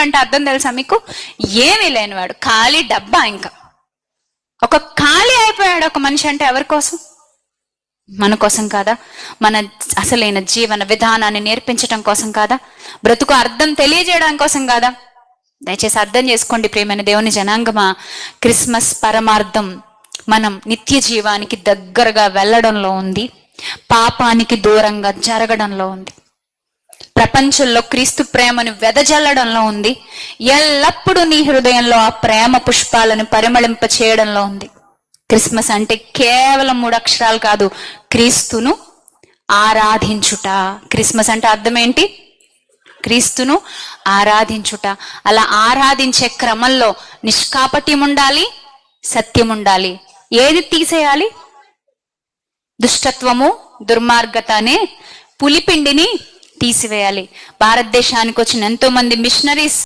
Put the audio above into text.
అంటే అర్థం తెలుసా మీకు? ఏమీ లేనివాడు, ఖాళీ డబ్బా. ఇంకా ఒక ఖాళీ అయిపోయాడు ఒక మనిషి అంటే ఎవరి కోసం? మన కోసం కాదా? మన అసలైన జీవన విధానాన్ని నేర్పించటం కోసం కాదా? బ్రతుకు అర్థం తెలియజేయడం కోసం కాదా? దయచేసి అర్థం చేసుకోండి ప్రియమైన దేవుని జనాంగమా. క్రిస్మస్ పరమార్థం మనం నిత్య జీవానికి దగ్గరగా వెళ్ళడంలో ఉంది, పాపానికి దూరంగా జరగడంలో ఉంది, ప్రపంచంలో క్రీస్తు ప్రేమను వెదజల్లడంలో ఉంది, ఎల్లప్పుడూ నీ హృదయంలో ఆ ప్రేమ పుష్పాలను పరిమళింప చేయడంలో ఉంది. క్రిస్మస్ అంటే కేవలం 3 అక్షరాలు కాదు, క్రీస్తును ఆరాధించుట. క్రిస్మస్ అంటే అర్థం ఏంటి? క్రీస్తును ఆరాధించుట. అలా ఆరాధించే క్రమంలో నిష్కాపట్యం ఉండాలి, సత్యం ఉండాలి. ఏది తీసేయాలి? దుష్టత్వము, దుర్మార్గత అనే పులిపిండిని తీసివేయాలి. భారతదేశానికి వచ్చిన ఎంతో మంది మిషనరీస్